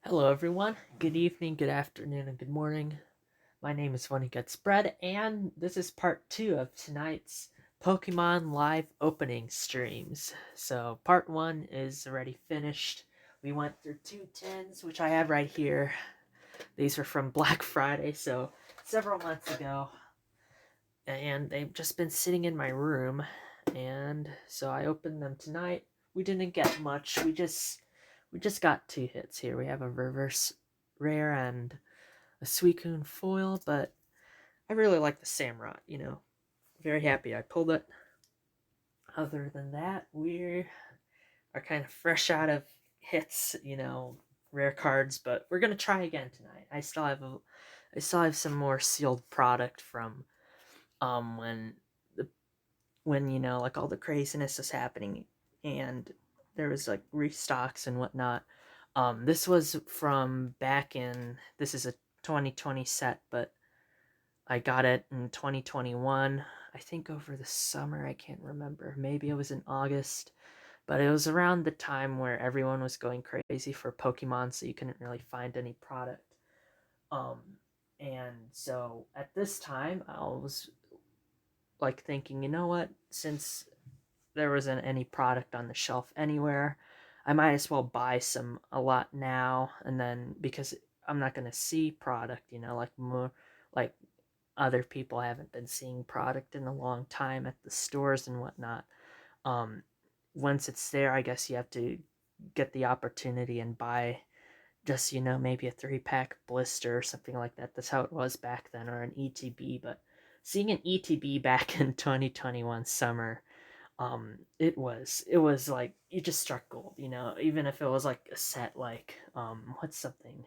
Hello, everyone. Good evening, good afternoon, and good morning. My name is Funny Get Spread, and this is part two of tonight's Pokemon live opening streams. So, part one is already finished. We went through two tins, which I have right here. These were from Black Friday, so several months ago, and they've just been sitting in my room. And so I opened them tonight. We didn't get much. We just got two hits here. We have a reverse rare and a Suicune foil, but I really like the Samurott, Very happy I pulled it. Other than that, we are kind of fresh out of hits, rare cards, but we're gonna try again tonight. I still have some more sealed product from when the when like all the craziness is happening and there was like restocks and whatnot. This was from back in this is a 2020 set, but I got it in 2021. I think over the summer, I can't remember. Maybe it was in August, but it was around the time where everyone was going crazy for Pokemon, so you couldn't really find any product. Um, and so at this time, I was like thinking, you know what? Since there wasn't any product on the shelf anywhere, I might as well buy some a lot now, and then because I'm not gonna see product, like more like other people haven't been seeing product in a long time at the stores and whatnot. Um, Once it's there, I guess you have to get the opportunity and buy just, maybe a 3-pack blister or something like that. That's how it was back then, or an ETB. But seeing an ETB back in 2021 summer, it was like you just struck gold, even if it was like a set like what's something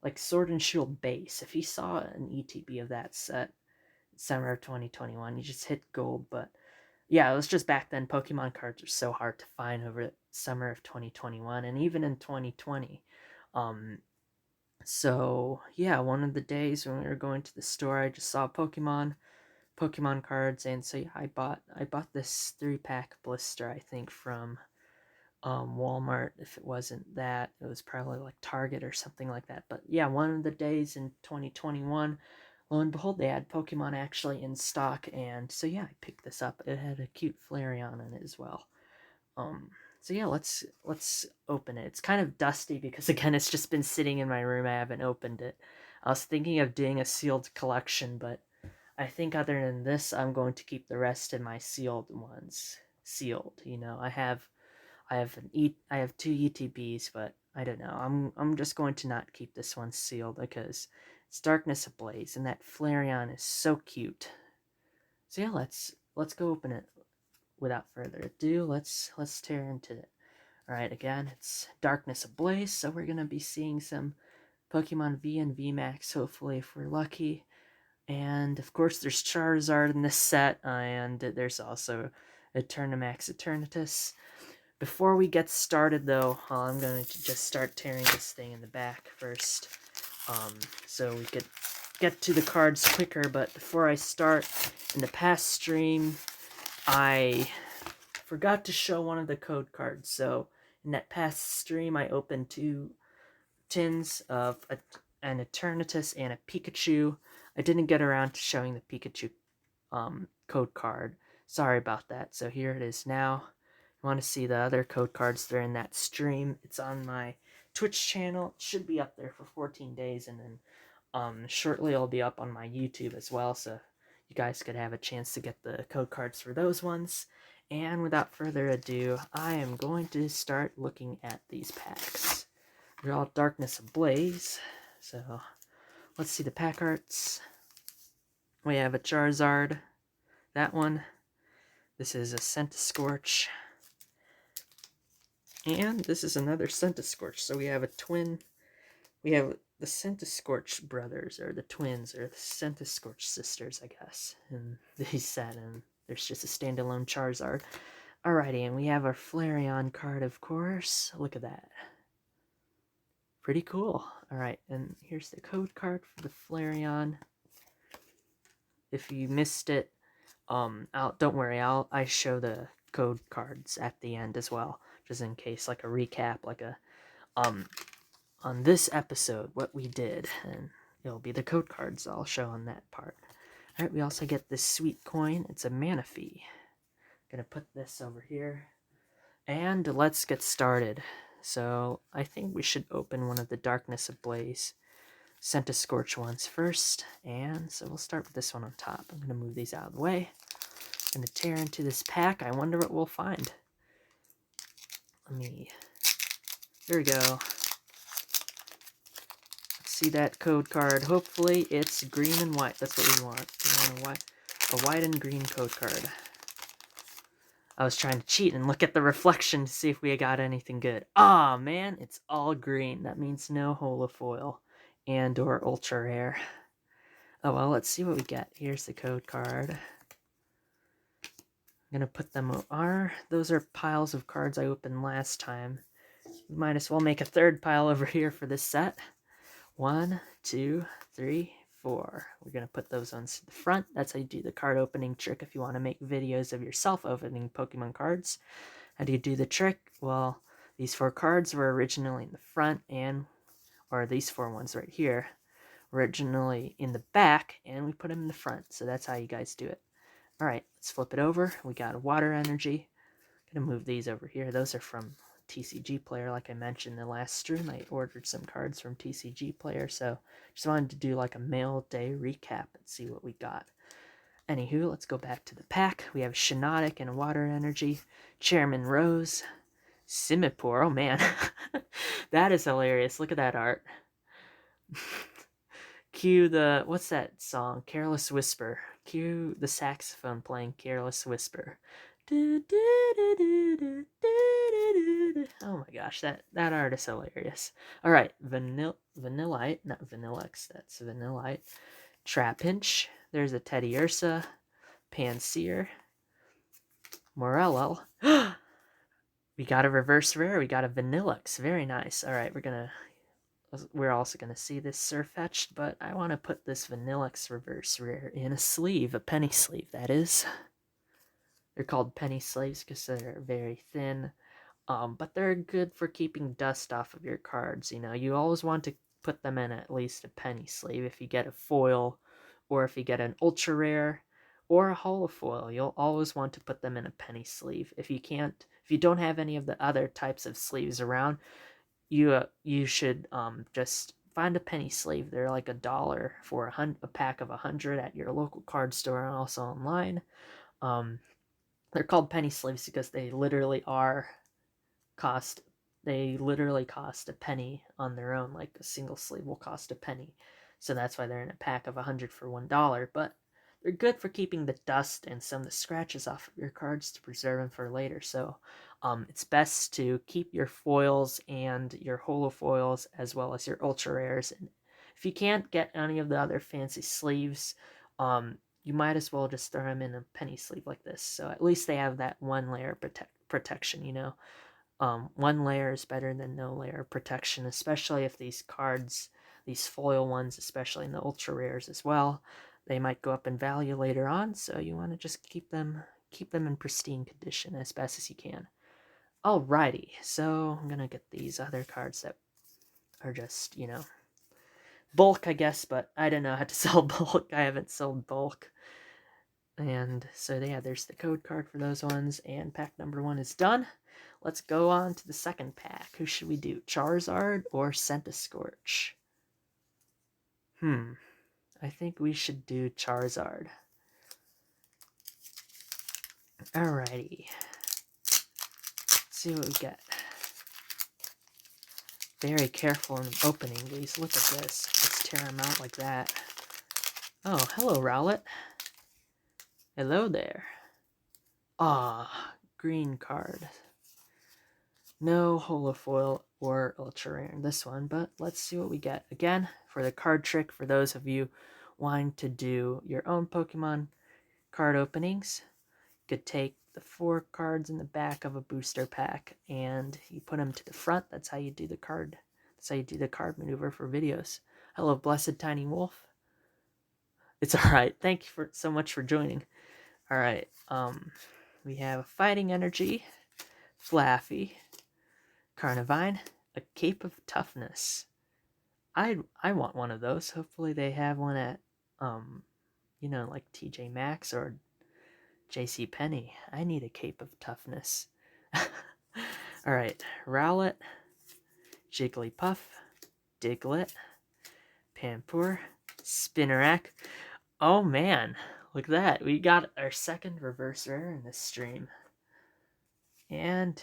like Sword and Shield base. If you saw an ETB of that set summer of 2021. You just hit gold, but yeah, it was just back then. Pokemon cards were so hard to find over the summer of 2021 and even in 2020. Um, so yeah, one of the days when we were going to the store, I just saw Pokemon cards, and so yeah, I bought this 3-pack blister. I think from Walmart. If it wasn't that, it was probably like Target or something like that. But yeah, one of the days in 2021, lo and behold, they had Pokemon actually in stock, and so yeah, I picked this up. It had a cute Flareon in it as well. Um, so yeah, let's open it. It's kind of dusty because again, it's just been sitting in my room. I haven't opened it. I was thinking of doing a sealed collection, but I think other than this, I'm going to keep the rest of my sealed ones sealed. I have two ETBs, but I don't know. I'm just going to not keep this one sealed because it's Darkness Ablaze, and that Flareon is so cute. So yeah, let's go open it. Without further ado, let's tear into it. All right, again, it's Darkness Ablaze, so we're gonna be seeing some Pokemon V and V Max, hopefully if we're lucky. And of course, there's Charizard in this set, and there's also Eternamax Eternatus. Before we get started, though, I'm going to just start tearing this thing in the back first, so we could get to the cards quicker. But before I start, in the past stream, I forgot to show one of the code cards. So in that past stream, I opened two tins of an Eternatus and a Pikachu. I didn't get around to showing the Pikachu code card. Sorry about that. So here it is now. Want to see the other code cards, they're in that stream. It's on my Twitch channel. It should be up there for 14 days, and then shortly it'll be up on my YouTube as well, so you guys could have a chance to get the code cards for those ones. And without further ado, I am going to start looking at these packs. They're all Darkness Ablaze, so let's see the pack arts. We have a Charizard, that one. This is a Scorch. And this is another Scorch. So we have a twin. We have the Scorch brothers, or the twins, or the Scorch sisters, I guess. And these set, and there's just a standalone Charizard. Alrighty, and we have our Flareon card, of course. Look at that. Pretty cool. Alright, and here's the code card for the Flareon. If you missed it, don't worry, I show the code cards at the end as well, just in case, like a recap, like a on this episode what we did, and it'll be the code cards I'll show on that part. Alright, we also get this sweet coin. It's a mana fee. Gonna put this over here. And let's get started. So, I think we should open one of the Darkness Ablaze Scorch ones first. And so we'll start with this one on top. I'm gonna move these out of the way. Gonna tear into this pack. I wonder what we'll find. Here we go. See that code card. Hopefully it's green and white. That's what we want. We want a white and green code card. I was trying to cheat and look at the reflection to see if we got anything good. Ah, man, it's all green. That means no holofoil and or ultra rare. Oh, well, let's see what we get. Here's the code card. I'm gonna put them those are piles of cards I opened last time. We might as well make a third pile over here for this set. 1, 2, 3, 4. We're going to put those on the front. That's how you do the card opening trick if you want to make videos of yourself opening Pokemon cards. How do you do the trick? Well, these 4 cards were originally in the front, or these 4 ones right here, originally in the back, and we put them in the front. So that's how you guys do it. Alright, let's flip it over. We got a water energy. I'm going to move these over here. Those are from TCG Player, like I mentioned in the last stream. I ordered some cards from TCG Player, so just wanted to do like a mail day recap and see what we got. Anywho, let's go back to the pack. We have Shiinotic and a Water Energy, Chairman Rose, Simipour. Oh man, that is hilarious. Look at that art. Cue the, what's that song? Careless Whisper. Cue the saxophone playing Careless Whisper. Oh my gosh, that art is hilarious. Alright, Vanillite, not Vanillex, that's Vanillite. Trapinch, there's a Teddy Ursa, Panseer, Morello. We got a reverse rare, we got a Vanillex, very nice. Alright, we're also going to see this Surfetched, but I want to put this Vanillex reverse rare in a sleeve, a penny sleeve, that is. They're called penny sleeves because they're very thin, but they're good for keeping dust off of your cards. You know, you always want to put them in at least a penny sleeve. If you get a foil, or if you get an ultra rare, or a holofoil, you'll always want to put them in a penny sleeve. If you don't have any of the other types of sleeves around, you should just find a penny sleeve. They're like $1 for a pack of 100 at your local card store and also online. They're called penny sleeves because they literally cost a penny on their own. Like a single sleeve will cost a penny. So that's why they're in a pack of 100 for $1. But they're good for keeping the dust and some of the scratches off of your cards to preserve them for later. So it's best to keep your foils and your holofoils as well as your ultra rares. And if you can't get any of the other fancy sleeves, you might as well just throw them in a penny sleeve like this. So at least they have that one layer protection, you know. One layer is better than no layer protection, especially if these cards, these foil ones, especially in the ultra rares as well, they might go up in value later on. So you want to just keep them in pristine condition as best as you can. Alrighty, so I'm gonna get these other cards that are just, you know, bulk, I guess, but I don't know how to sell bulk. I haven't sold bulk. And so yeah, there's the code card for those ones, and pack number 1 is done. Let's go on to the second pack. Who should we do? Charizard or Scorch? I think we should do Charizard. Alrighty. Let's see what we get. Very careful in opening these. Look at this. Let's tear them out like that. Oh, hello, Rowlet. Hello there. Ah, green card. No holofoil or ultra rare in this one, but let's see what we get. Again, for the card trick, for those of you wanting to do your own Pokemon card openings, you could take the 4 cards in the back of a booster pack and you put them to the front. That's how you do the card. That's how you do the card maneuver for videos. Hello, Blessed Tiny Wolf. It's alright. Thank you so much for joining. Alright, we have Fighting Energy, Flaffy, Carnivine, a Cape of Toughness, I want one of those. Hopefully they have one at like TJ Maxx or JC Penney. I need a cape of toughness. All right, Rowlet, Jigglypuff, Diglett, Pampur, Spinarak. Oh man, look at that. We got our second reverse rare in this stream. And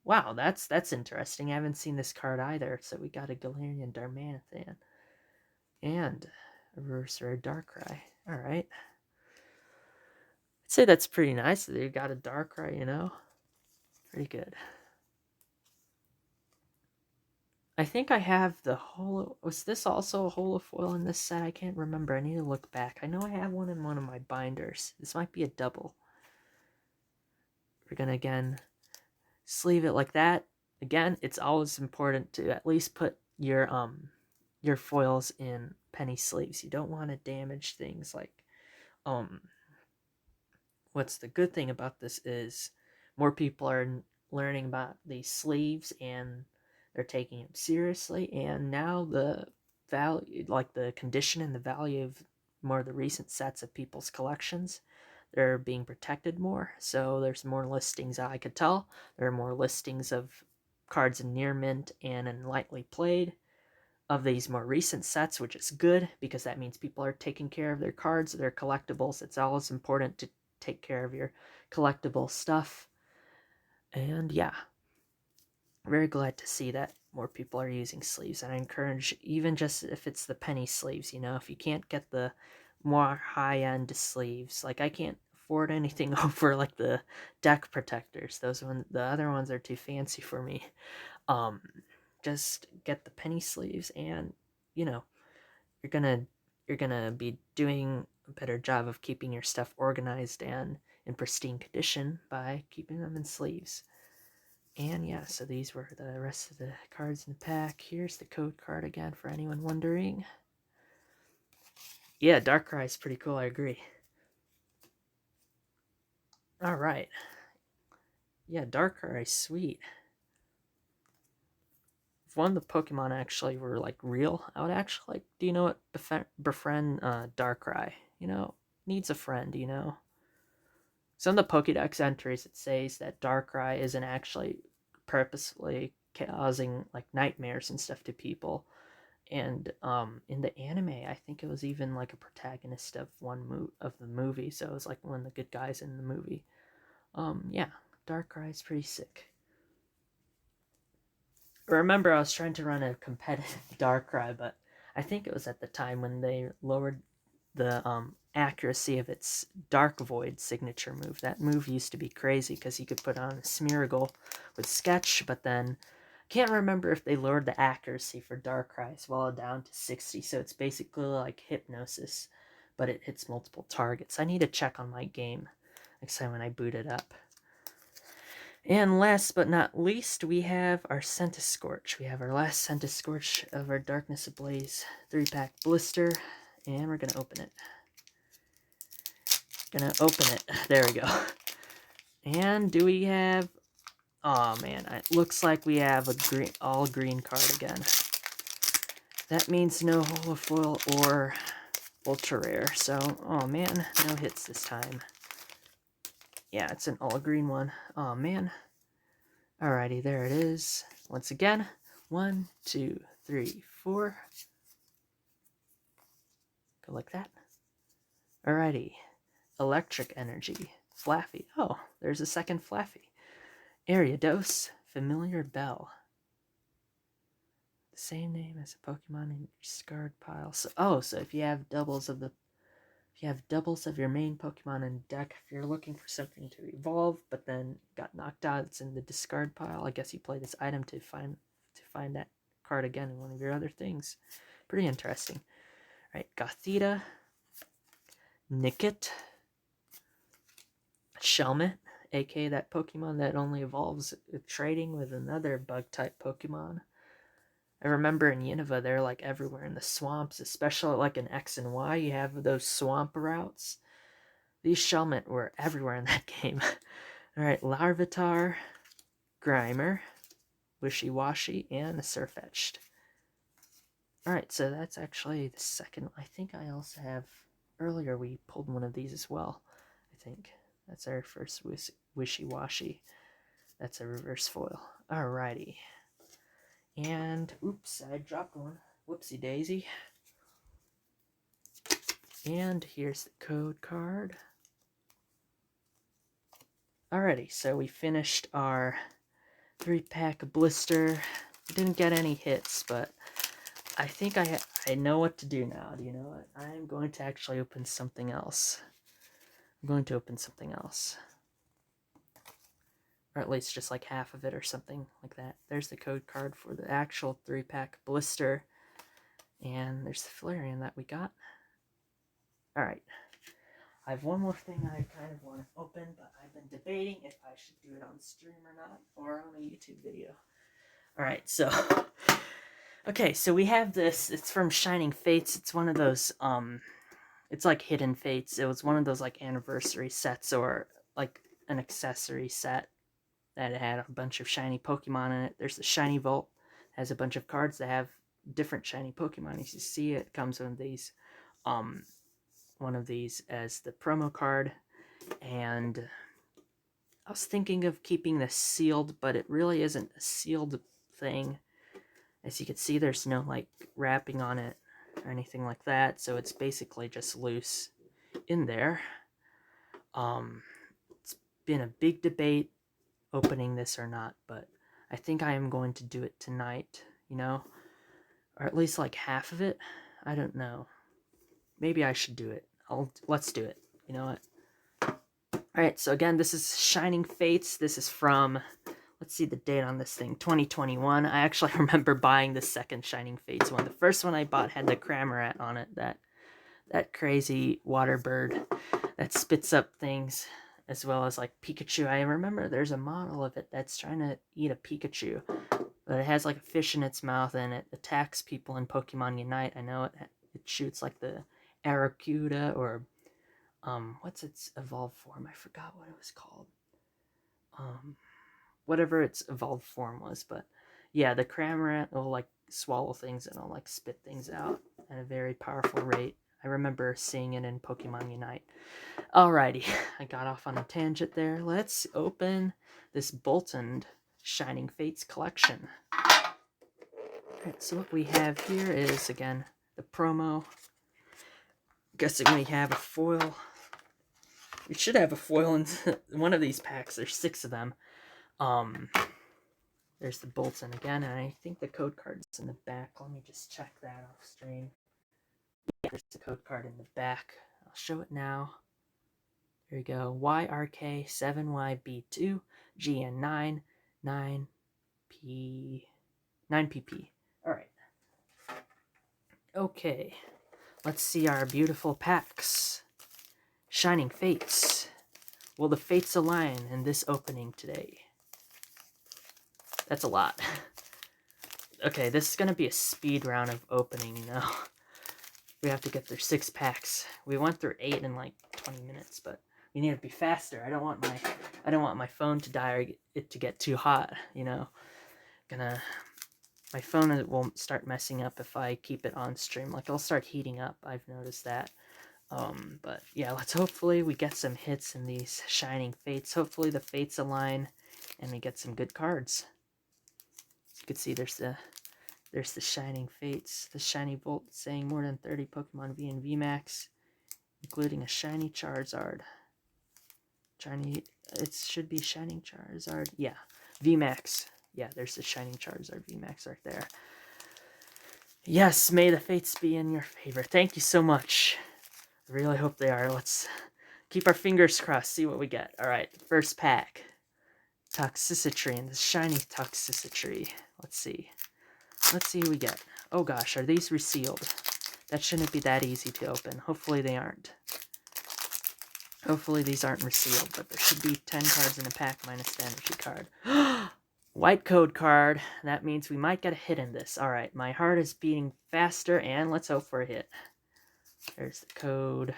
wow, that's interesting. I haven't seen this card either. So we got a Galarian Darmanitan and a reverse rare Darkrai. All right. I'd say that's pretty nice that you got a Darkrai, Pretty good. I think I have the holo. Was this also a holofoil in this set? I can't remember. I need to look back. I know I have one in one of my binders. This might be a double. We're gonna again sleeve it like that. Again, it's always important to at least put your foils in penny sleeves. You don't want to damage things like what's the good thing about this is more people are learning about these sleeves and they're taking them seriously, and now the value, like the condition and the value of more of the recent sets of people's collections, they're being protected more. So there's more listings. I could tell there are more listings of cards in near mint and in lightly played of these more recent sets, which is good because that means people are taking care of their cards, their collectibles. It's always important to take care of your collectible stuff. And yeah, very glad to see that more people are using sleeves, and I encourage, even just if it's the penny sleeves, if you can't get the more high-end sleeves, like I can't afford anything over like the deck protectors. The other ones are too fancy for me. Just get the penny sleeves, and you're gonna be doing a better job of keeping your stuff organized and in pristine condition by keeping them in sleeves. And yeah, so these were the rest of the cards in the pack. Here's the code card again for anyone wondering. Yeah, Darkrai is pretty cool, I agree. Alright. Yeah, Darkrai is sweet. If one of the Pokemon actually were like real, I would actually like, do you know what, befriend Darkrai? Needs a friend, Some of the Pokédex entries, it says that Darkrai isn't actually purposefully causing like nightmares and stuff to people. And in the anime, I think it was even like a protagonist of of the movie, so it was like one of the good guys in the movie. Yeah, Darkrai is pretty sick. Remember, I was trying to run a competitive Darkrai, but I think it was at the time when they lowered the accuracy of its Dark Void signature move. That move used to be crazy because you could put on a Smeargle with Sketch, but then can't remember if they lowered the accuracy for Darkrai as well down to 60, so it's basically like Hypnosis, but it hits multiple targets. I need to check on my game next time when I boot it up. And last but not least, we have our Scorch. We have our last Scorch of our Darkness Ablaze 3-pack blister, and we're gonna open it. There we go. And do we have... Oh man, it looks like we have a all green card again. That means no holofoil or ultra rare. So, oh man, no hits this time. Yeah, it's an all green one. Oh man. Alrighty, there it is. Once again, 1, 2, 3, 4. Go like that. Alrighty, electric energy, Flaffy. Oh, there's a second Flaffy. Ariados, familiar Bell. The same name as a Pokemon in your discard pile. So if you have doubles of your main Pokemon in deck, if you're looking for something to evolve, but then got knocked out, it's in the discard pile. I guess you play this item to find that card again in one of your other things. Pretty interesting. All right, Gothita, Nickit, Shelmet, aka that Pokemon that only evolves with trading with another bug-type Pokemon. I remember in Unova, they're like everywhere in the swamps, especially like in X and Y, you have those swamp routes. These Shelmet were everywhere in that game. Alright, Larvitar, Grimer, Wishy-Washy, and a Sirfetch'd. Alright, so that's actually the second. I think I also have, earlier we pulled one of these as well. I think that's our first wishy-washy. That's a reverse foil. Alrighty. And, oops, I dropped one. Whoopsie daisy. And here's the code card. Alrighty, so we finished our 3-pack blister. We didn't get any hits, but I think I know what to do now. Do you know what? I'm going to actually open something else. I'm going to open something else. Or at least just like half of it or something like that. There's the code card for the actual 3-pack blister. And there's the Flareon that we got. Alright. I have one more thing I kind of want to open, but I've been debating if I should do it on stream or not, or on a YouTube video. Alright, so... Okay, so we have this. It's from Shining Fates. It's one of those, it's like Hidden Fates. It was one of those, like, anniversary sets, or, like, an accessory set that had a bunch of shiny Pokemon in it. There's the Shiny Vault. It has a bunch of cards that have different shiny Pokemon. As you see, it comes with these, one of these as the promo card, and I was thinking of keeping this sealed, but it really isn't a sealed thing. As you can see, there's no, like, wrapping on it or anything like that, so it's basically just loose in there. It's been a big debate opening this or not, but I think I am going to do it tonight, you know? Or at least, like, half of it. I don't know. Maybe I should do it. Let's do it. You know what? Alright, so again, this is Shining Fates. This is from... Let's see the date on this thing. 2021. I actually remember buying the second Shining Fates one. The first one I bought had the Cramorant on it. That crazy water bird that spits up things. As well as, like, Pikachu. I remember there's a model of it that's trying to eat a Pikachu. But it has, like, a fish in its mouth, and it attacks people in Pokemon Unite. I know it shoots, like, the Arrokuda, or... what's its evolved form? I forgot what it was called. Whatever its evolved form was, but yeah, the Cramorant will, like, swallow things and it'll, like, spit things out at a very powerful rate. I remember seeing it in Pokemon Unite. Alrighty, I got off on a tangent there. Let's open this Boltund Shining Fates collection. Alright, so what we have here is, again, the promo. Guessing we have a foil. We should have a foil in one of these packs. There's 6 of them. There's the Boltund again, and I think the code card's in the back. Let me just check that off stream. Yeah, there's the code card in the back. I'll show it now. There you go. YRK7YB2 GN9 9PP. Alright. Okay. Let's see our beautiful packs. Shining Fates. Will the fates align in this opening today? That's a lot. Okay, this is going to be a speed round of opening, you know. We have to get through 6 packs. We went through 8 in like 20 minutes, but we need to be faster. I don't want my phone to die or it to get too hot, you know. My phone will start messing up if I keep it on stream. Like, it'll start heating up. I've noticed that. But yeah, hopefully we get some hits in these Shining Fates. Hopefully the fates align and we get some good cards. As you can see, there's the Shining Fates, the Shiny Volt saying more than 30 Pokemon V and VMAX, including a Shiny Charizard. It should be Shining Charizard. Yeah, VMAX. Yeah, there's the Shining Charizard VMAX right there. Yes, may the fates be in your favor. Thank you so much. I really hope they are. Let's keep our fingers crossed, see what we get. Alright, first pack. Toxicity, and the Shiny Toxicity. Let's see. Let's see who we get. Oh gosh, are these resealed? That shouldn't be that easy to open. Hopefully they aren't. Hopefully these aren't resealed, but there should be 10 cards in a pack minus the energy card. White code card. That means we might get a hit in this. Alright, my heart is beating faster, and let's hope for a hit. There's the code.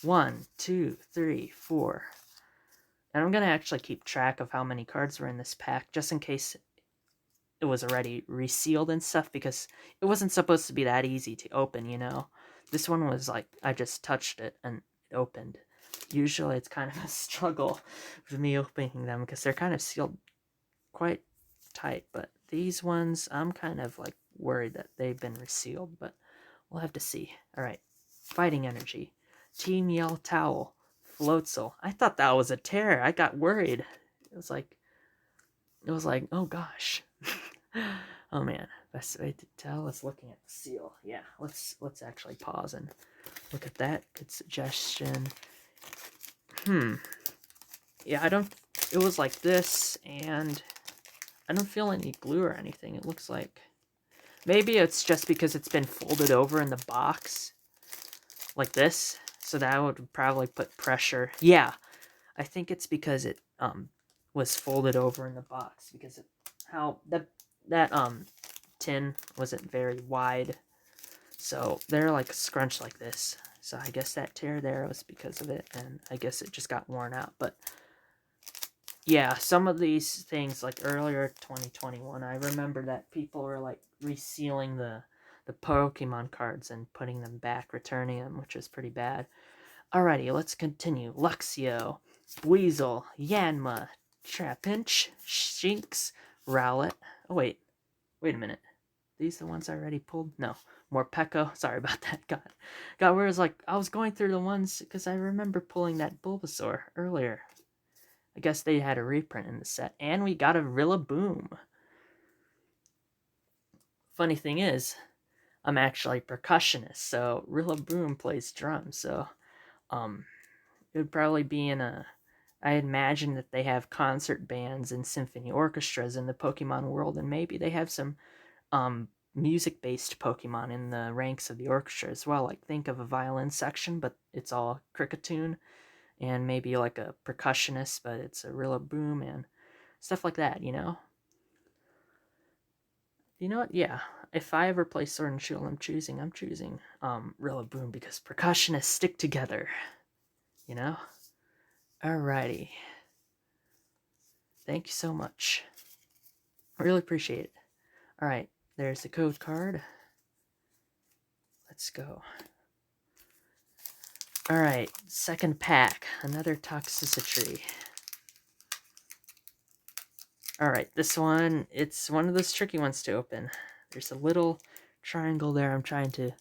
1, 2, 3, 4. And I'm going to actually keep track of how many cards were in this pack, just in case it was already resealed and stuff, because it wasn't supposed to be that easy to open, you know. This one was like, I just touched it and it opened. Usually it's kind of a struggle with me opening them because they're kind of sealed quite tight, but these ones, I'm kind of like worried that they've been resealed, but we'll have to see. All right, Fighting Energy, Team Yell Towel, Floatzel. I thought that was a tear. I got worried. It was like, oh gosh. Oh man, best way to tell is looking at the seal. Yeah, let's actually pause and look at that. Good suggestion. Yeah, it was like this, and I don't feel any glue or anything. It looks like, maybe it's just because it's been folded over in the box, like this, so that would probably put pressure. Yeah, I think it's because it was folded over in the box, because how that tin wasn't very wide, so they're like scrunched like this. So I guess that tear there was because of it, and I guess it just got worn out. But yeah, some of these things, like earlier 2021, I remember that people were like resealing the Pokemon cards and putting them back, returning them, which is pretty bad. Alrighty, let's continue. Luxio, Weasel, Yanma, Trapinch, Shinx, Rowlet. Oh wait a minute. These the ones I already pulled? No, more Pekko. Sorry about that. Got where it was like, I was going through the ones because I remember pulling that Bulbasaur earlier. I guess they had a reprint in the set. And we got a Rillaboom. Funny thing is, I'm actually a percussionist, so Rillaboom plays drums, so it would probably be in a... I imagine that they have concert bands and symphony orchestras in the Pokemon world, and maybe they have some music-based Pokemon in the ranks of the orchestra as well. Like, think of a violin section, but it's all cricketune, and maybe like a percussionist, but it's a Rillaboom and stuff like that, you know? You know what? Yeah. If I ever play Sword and Shield, I'm choosing Rillaboom, because percussionists stick together, you know? Alrighty. Thank you so much. I really appreciate it. Alright, there's the code card. Let's go. Alright, second pack. Another Toxicity. Alright, this one, it's one of those tricky ones to open. There's a little triangle there I'm trying to...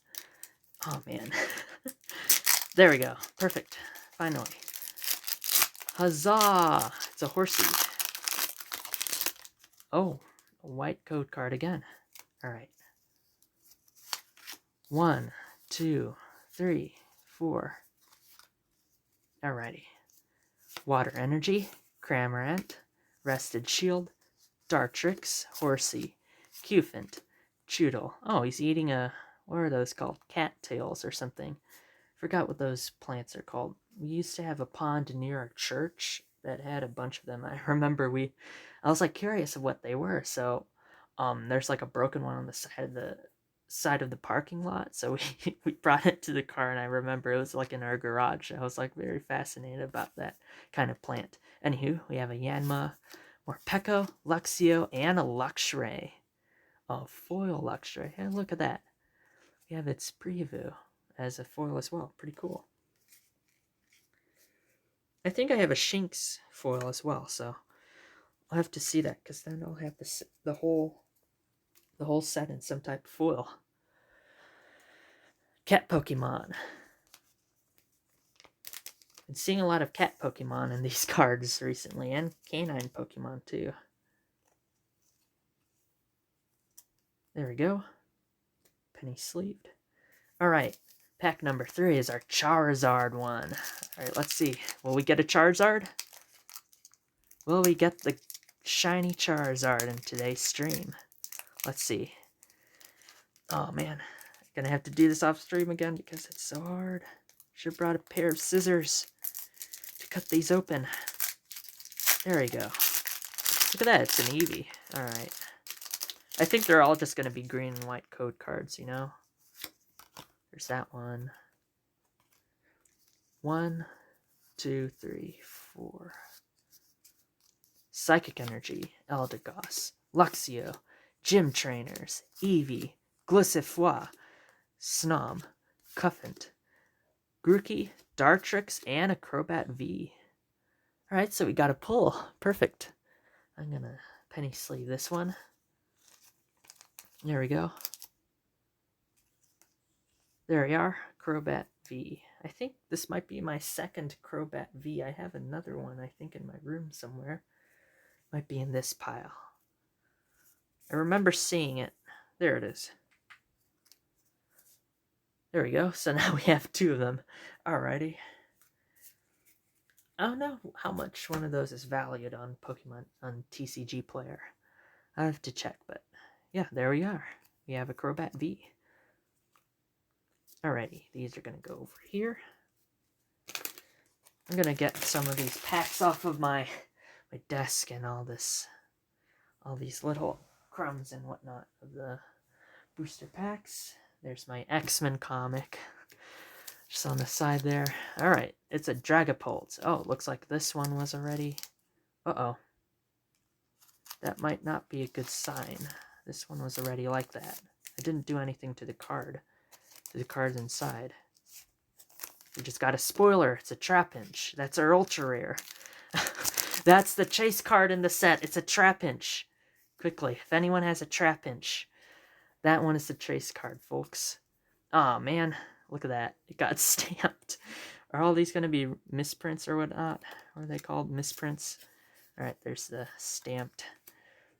Oh, man. There we go. Perfect. Finally. Huzzah! It's a horsey. Oh, a white code card again. Alright. 1, 2, 3, 4. Alrighty. Water Energy, Cramorant, Rested Shield, Dartrix, Horsey, Cufant, Choodle. Oh, he's eating a... What are those called? Cattails or something. Forgot what those plants are called. We used to have a pond near our church that had a bunch of them. I remember I was like curious of what they were. So, there's like a broken one on the side of the parking lot. So we brought it to the car, and I remember it was like in our garage. I was like very fascinated about that kind of plant. Anywho, we have a Yanma, more Pekko, Luxio, and a Luxray. Oh, foil Luxray. Hey, look at that. We have its preview as a foil as well. Pretty cool. I think I have a Shinx foil as well, so I'll have to see that, because then I'll have the whole set in some type of foil. Cat Pokemon. Been seeing a lot of cat Pokemon in these cards recently, and canine Pokemon too. There we go. Penny sleeved. Alright, pack number 3 is our Charizard one. Alright, let's see. Will we get a Charizard? Will we get the shiny Charizard in today's stream? Let's see. Oh man, gonna have to do this off stream again because it's so hard. Should have brought a pair of scissors to cut these open. There we go. Look at that, it's an Eevee. Alright. I think they're all just gonna be green and white code cards, you know? There's that one. 1, 2, 3, 4. Psychic Energy, Eldegoss, Luxio, Gym Trainers, Eevee, Glissyfoie, Snom, Cuffant, Grookey, Dartrix, and a Crobat V. Alright, so we got a pull. Perfect. I'm gonna penny sleeve this one. There we go. There we are, Crobat V. I think this might be my second Crobat V. I have another one, I think, in my room somewhere. Might be in this pile. I remember seeing it. There it is. There we go. So now we have two of them. Alrighty. I don't know how much one of those is valued on Pokemon, on TCG Player. I have to check, but yeah, there we are. We have a Crobat V. Alrighty, these are going to go over here. I'm going to get some of these packs off of my desk and all these little crumbs and whatnot of the booster packs. There's my X-Men comic. Just on the side there. Alright, it's a Dragapult. Oh, it looks like this one was already... Uh-oh. That might not be a good sign. This one was already like that. I didn't do anything to the card. To the cards inside. We just got a spoiler. It's a Trapinch. That's our ultra rare. That's the chase card in the set. It's a Trapinch. Quickly, if anyone has a Trapinch, that one is the chase card, folks. Aw, oh, man. Look at that. It got stamped. Are all these going to be misprints or whatnot? What are they called? Misprints? Alright, there's the stamped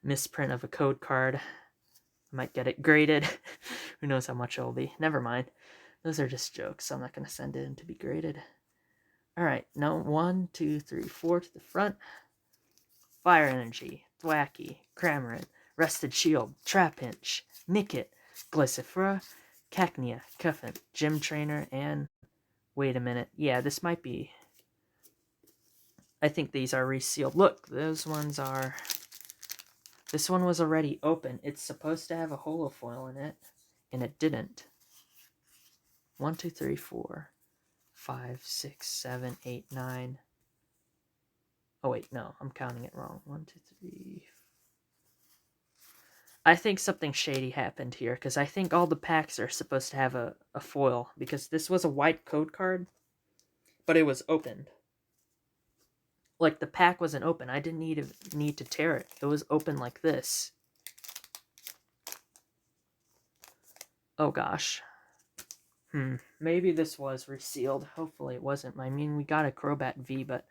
misprint of a code card. I might get it graded. Who knows how much it'll be. Never mind. Those are just jokes, so I'm not going to send it in to be graded. Alright, now 1, 2, 3, 4 to the front. Fire Energy, Thwackey, Cramorant, Rusted Shield, Trapinch, Nickit, Glissyfoie, Cacnea, Cuffant, Gym Trainer, and... Wait a minute. Yeah, this might be... I think these are resealed. Look, those ones are... This one was already open. It's supposed to have a holofoil in it, and it didn't. 1, 2, 3, 4, 5, 6, 7, 8, 9. Oh, wait, no. I'm counting it wrong. 1, 2, 3... I think something shady happened here, because I think all the packs are supposed to have a foil, because this was a white code card, but it was opened. Like, the pack wasn't open. I didn't need to tear it. It was open like this. Oh, gosh. Maybe this was resealed. Hopefully it wasn't. I mean, we got a Crobat V, but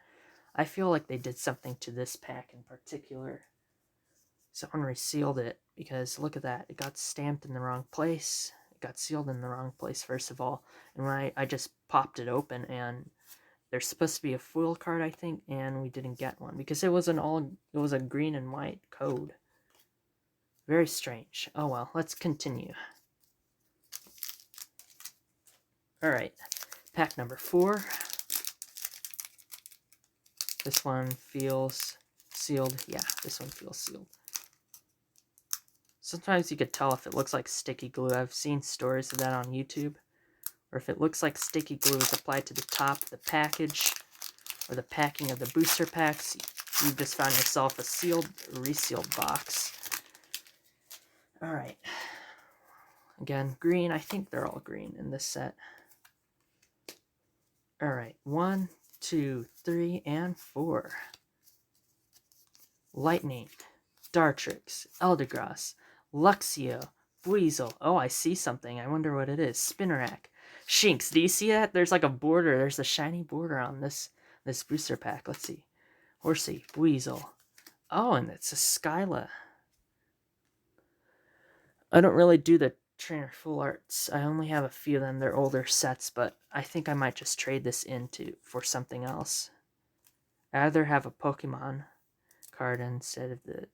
I feel like they did something to this pack in particular. Someone resealed it, because look at that. It got stamped in the wrong place. It got sealed in the wrong place, first of all. And when I just popped it open, and there's supposed to be a foil card, I think, and we didn't get one, because it was a green and white code. Very strange. Oh well, let's continue. Alright, pack number 4. This one feels sealed. Yeah, this one feels sealed. Sometimes you could tell if it looks like sticky glue. I've seen stories of that on YouTube. Or if it looks like sticky glue is applied to the top of the package or the packing of the booster packs, you just found yourself a sealed or resealed box. Alright. Again, green. I think they're all green in this set. Alright. 1, 2, 3, and 4. Lightning, Dartrix, Eldegoss, Luxio, Weasel. Oh, I see something. I wonder what it is. Spinarak, Shinx. Do you see that? There's like a border. There's a shiny border on this booster pack. Let's see. Horsey, Weasel. Oh, and it's a Skyla. I don't really do the trainer full arts. I only have a few of them. They're older sets, but I think I might just trade this in for something else. I'd rather have a Pokemon card instead of the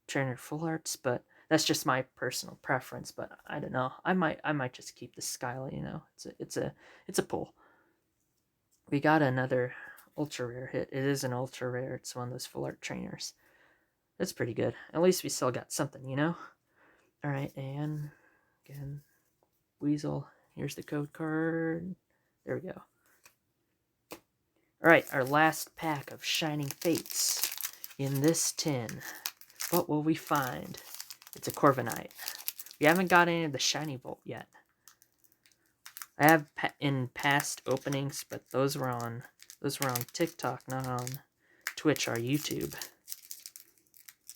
trainer full arts, but that's just my personal preference. But I don't know. I might just keep the Skyla. You know, it's a pull. We got another ultra rare hit. It is an ultra rare. It's one of those full art trainers. That's pretty good. At least we still got something, you know. All right, and again, Weasel. Here's the code card. There we go. All right, our last pack of Shining Fates in this tin. What will we find It's a Corviknight. We haven't got any of the shiny Volt yet. I have in past openings, but those were on TikTok, not on Twitch or YouTube.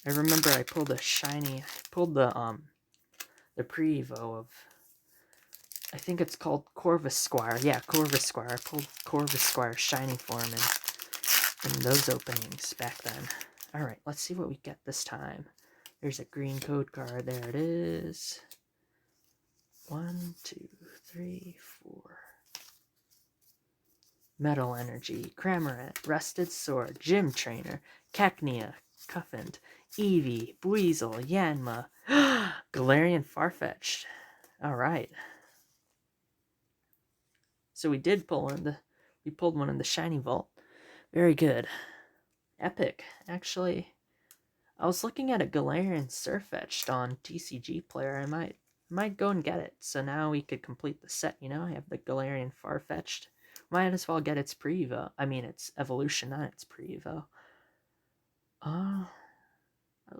I remember I pulled the pre-evo of, I think it's called Corvisquire. Yeah, Corvisquire. I pulled Corvisquire shiny form in those openings back then. Alright, let's see what we get this time. There's a green code card. There it is. 1, 2, 3, 4. Metal Energy, Cramorant, Rusted Sword, Gym Trainer, Cacnea, Cuffant, Eevee, Buizel, Yanma, Galarian Farfetch'd. Alright. So we pulled one in the shiny vault. Very good. Epic. Actually, I was looking at a Galarian Surfetch'd on TCG Player. I might go and get it. So now we could complete the set, you know? I have the Galarian Farfetch'd. Might as well get its pre-evo. I mean, its evolution, not its pre-evo. I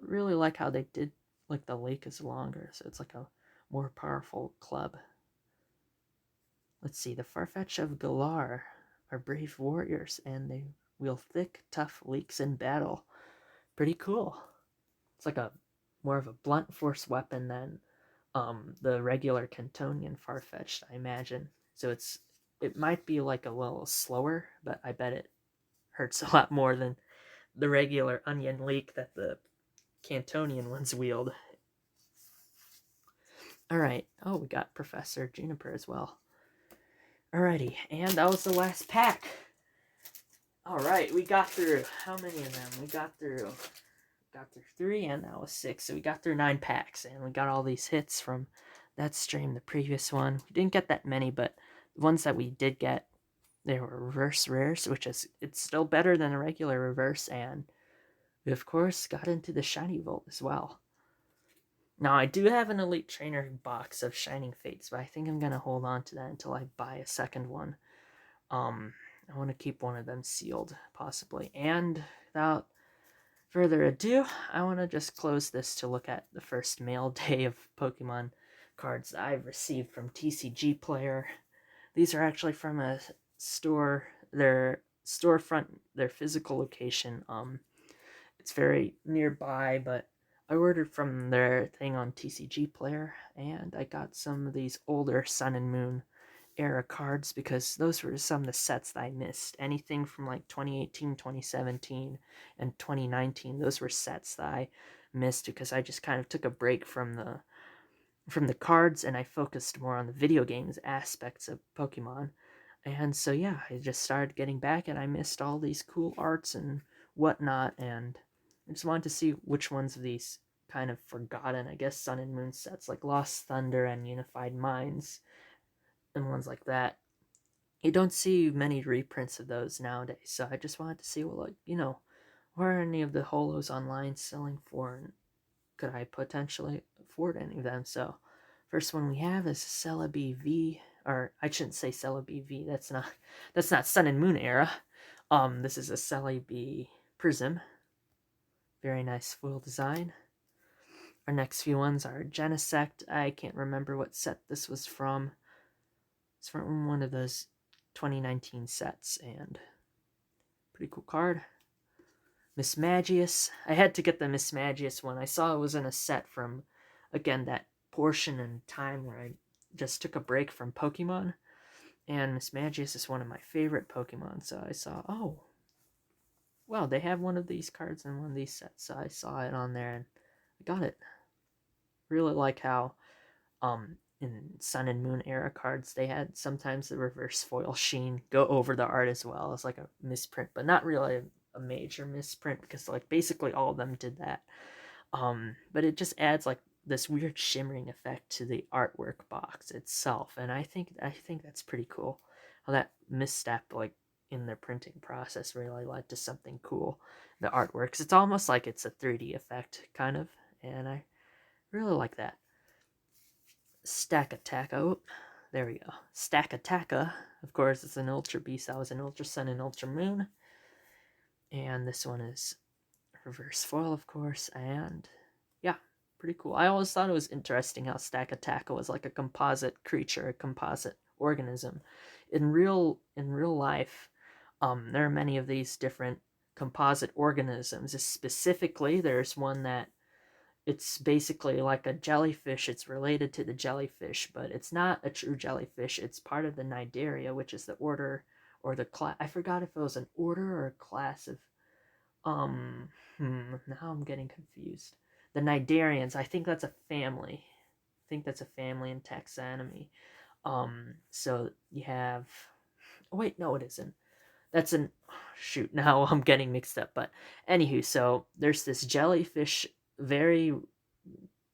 really like how they did, like, the lake is longer, so it's like a more powerful club. Let's see, the Farfetch of Galar are brave warriors, and they wield thick, tough leeks in battle. Pretty cool. It's like a more of a blunt force weapon than the regular Cantonian Farfetch'd, I imagine. So it might be like a little slower, but I bet it hurts a lot more than the regular onion leek that the Cantonian ones wield. Alright. Oh, we got Professor Juniper as well. Alrighty, and that was the last pack. Alright, we got through, how many of them? We got through 3, and that was 6, so we got through 9 packs, and we got all these hits from that stream, the previous one. We didn't get that many, but the ones that we did get, they were reverse rares, which is, it's still better than a regular reverse, and we, of course, got into the shiny Volt as well. Now, I do have an Elite Trainer box of Shining Fates, but I think I'm going to hold on to that until I buy a second one. I want to keep one of them sealed, possibly. And without further ado, I want to just close this to look at the first mail day of Pokemon cards that I've received from TCG Player. These are actually from a store, their storefront, their physical location. It's very nearby, but I ordered from their thing on TCG Player, and I got some of these older Sun and Moon era cards because those were some of the sets that I missed. Anything from like 2018, 2017, and 2019, those were sets that I missed because I just kind of took a break from the cards and I focused more on the video games aspects of Pokemon. And so yeah, I just started getting back and I missed all these cool arts and whatnot, and I just wanted to see which ones of these kind of forgotten, I guess, Sun and Moon sets like Lost Thunder and Unified Minds and ones like that. You don't see many reprints of those nowadays, so I just wanted to see, well, like, you know, what are any of the holos online selling for, and could I potentially afford any of them? So, first one we have is Celebi V, or I shouldn't say Celebi V, that's not Sun and Moon era. This is a Celebi Prism. Very nice foil design. Our next few ones are Genesect. I can't remember what set this was from. It's from one of those 2019 sets, and pretty cool card. Miss Magius. I had to get the Miss Magius one. I saw it was in a set from, again, that portion in time where I just took a break from Pokemon. And Miss Magius is one of my favorite Pokemon, so I saw, oh, well, they have one of these cards in one of these sets, so I saw it on there and I got it. Really like how in Sun and Moon era cards, they had sometimes the reverse foil sheen go over the art as well as like a misprint, but not really a major misprint because like basically all of them did that. But it just adds like this weird shimmering effect to the artwork box itself, and I think that's pretty cool. How that misstep like in their printing process really led to something cool. The artwork, 'cause it's almost like it's a 3D effect kind of, and I really like that. Stack-a-Taka. Oh, there we go. Stack-a-Taka. Of course, it's an Ultra Beast. That was an Ultra Sun and Ultra Moon. And this one is reverse foil, of course. And yeah, pretty cool. I always thought it was interesting how Stakataka was like a composite creature, a composite organism. In real life, there are many of these different composite organisms. Specifically, there's one that it's basically like a jellyfish. It's related to the jellyfish, but it's not a true jellyfish. It's part of the Cnidaria, which is the order or the class. I forgot if it was an order or a class of. Um, now I'm getting confused. The Cnidarians. I think that's a family. I think that's a family in taxonomy. So you have. Oh, wait, no, it isn't. That's an. Shoot, now I'm getting mixed up. But anywho, so there's this jellyfish, very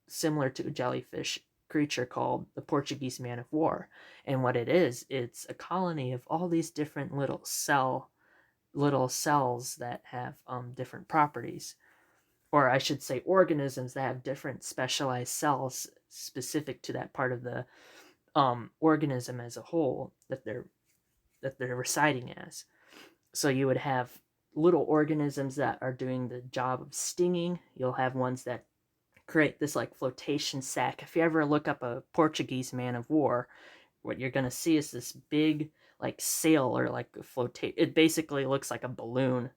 similar to a jellyfish creature called the Portuguese man of war. And what it is, it's a colony of all these different little cells that have different properties, or I should say organisms that have different specialized cells specific to that part of the organism as a whole that they're residing as. So you would have little organisms that are doing the job of stinging. You'll have ones that create this like flotation sac. If you ever look up a Portuguese man of war, what you're gonna see is this big like sail or like a flotate. It basically looks like a balloon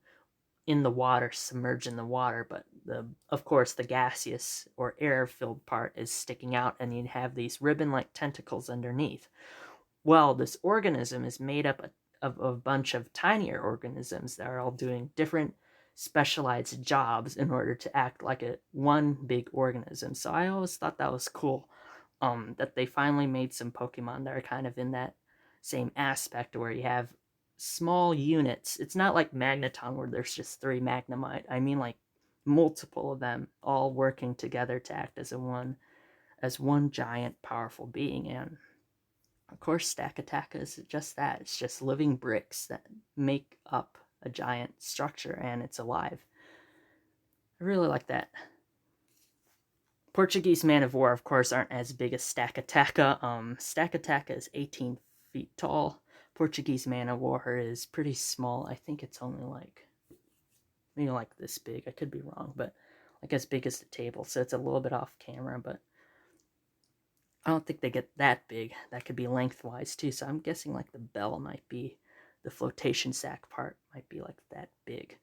in the water, submerged in the water, but of course the gaseous or air filled part is sticking out, and you'd have these ribbon like tentacles underneath. Well, this organism is made up of a bunch of tinier organisms that are all doing different specialized jobs in order to act like a one big organism. So I always thought that was cool, that they finally made some Pokemon that are kind of in that same aspect where you have small units. It's not like Magneton where there's just 3 Magnemite. I mean like multiple of them all working together to act as one giant powerful being. And of course, Stakataka is just that. It's just living bricks that make up a giant structure, and it's alive. I really like that. Portuguese man of war, of course, aren't as big as Stakataka. Stakataka is 18 feet tall. Portuguese man of war is pretty small. I think it's only like, maybe like this big. I could be wrong, but like as big as the table. So it's a little bit off camera, but I don't think they get that big. That could be lengthwise too. So I'm guessing like the bell might be, the flotation sac part might be like that big.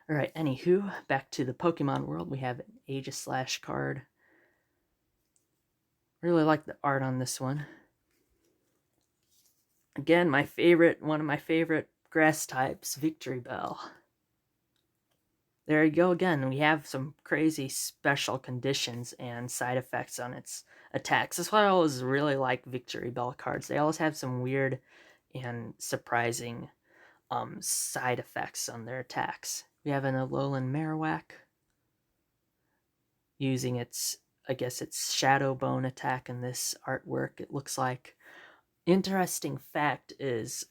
Alright, anywho, back to the Pokemon world. We have an Aegislash card. Really like the art on this one. Again, one of my favorite grass types, Victory Bell. There you go again. We have some crazy special conditions and side effects on its attacks. That's why I always really like Victory Bell cards. They always have some weird and surprising side effects on their attacks. We have an Alolan Marowak using its Shadow Bone attack in this artwork, it looks like. Interesting fact is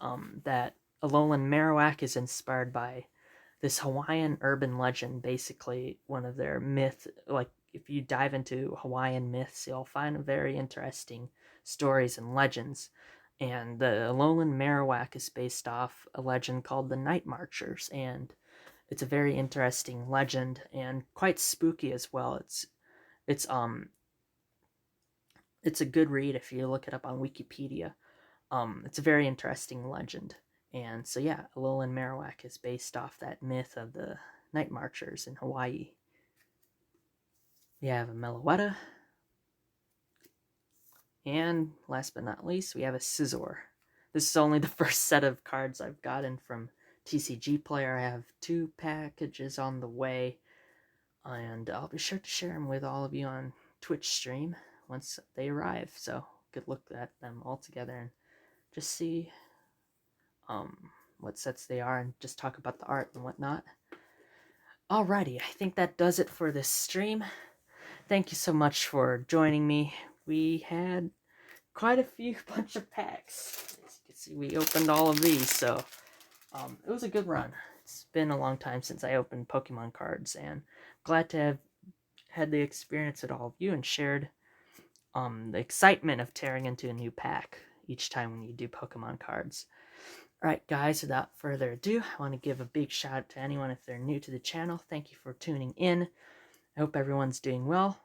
that Alolan Marowak is inspired by this Hawaiian urban legend, basically one of their like if you dive into Hawaiian myths, you'll find very interesting stories and legends. And the Alolan Marowak is based off a legend called the Night Marchers, and it's a very interesting legend and quite spooky as well. It's a good read if you look it up on Wikipedia. It's a very interesting legend. And so yeah, Alolan Marowak is based off that myth of the Night Marchers in Hawaii. We have a Meloetta. And last but not least, we have a Scizor. This is only the first set of cards I've gotten from TCG Player. I have 2 packages on the way, and I'll be sure to share them with all of you on Twitch stream once they arrive. So good look at them all together and just see what sets they are and just talk about the art and whatnot. Alrighty, I think that does it for this stream. Thank you so much for joining me. We had quite a bunch of packs. As you can see, we opened all of these, so it was a good run. It's been a long time since I opened Pokemon cards, and glad to have had the experience with all of you and shared the excitement of tearing into a new pack each time when you do Pokemon cards. Alright guys, without further ado, I want to give a big shout out to anyone if they're new to the channel. Thank you for tuning in. I hope everyone's doing well.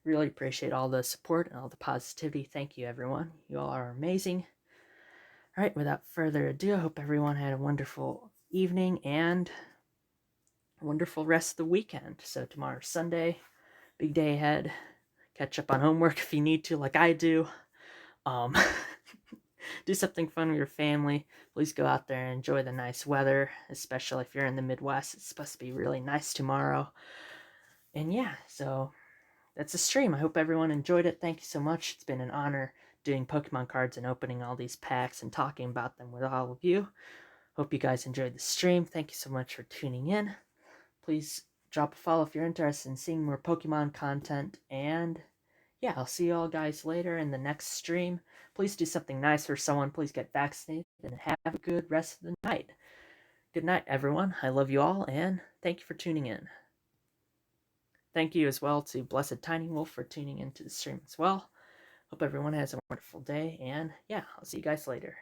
Really appreciate all the support and all the positivity. Thank you, everyone. You all are amazing. All right, without further ado, I hope everyone had a wonderful evening and a wonderful rest of the weekend. So tomorrow's Sunday, big day ahead. Catch up on homework if you need to, like I do. Do something fun with your family. Please go out there and enjoy the nice weather, especially if you're in the Midwest. It's supposed to be really nice tomorrow. And yeah, so that's the stream. I hope everyone enjoyed it. Thank you so much. It's been an honor doing Pokemon cards and opening all these packs and talking about them with all of you. Hope you guys enjoyed the stream. Thank you so much for tuning in. Please drop a follow if you're interested in seeing more Pokemon content. And yeah, I'll see you all guys later in the next stream. Please do something nice for someone. Please get vaccinated and have a good rest of the night. Good night, everyone. I love you all, and thank you for tuning in. Thank you as well to Blessed Tiny Wolf for tuning into the stream as well. Hope everyone has a wonderful day, and yeah, I'll see you guys later.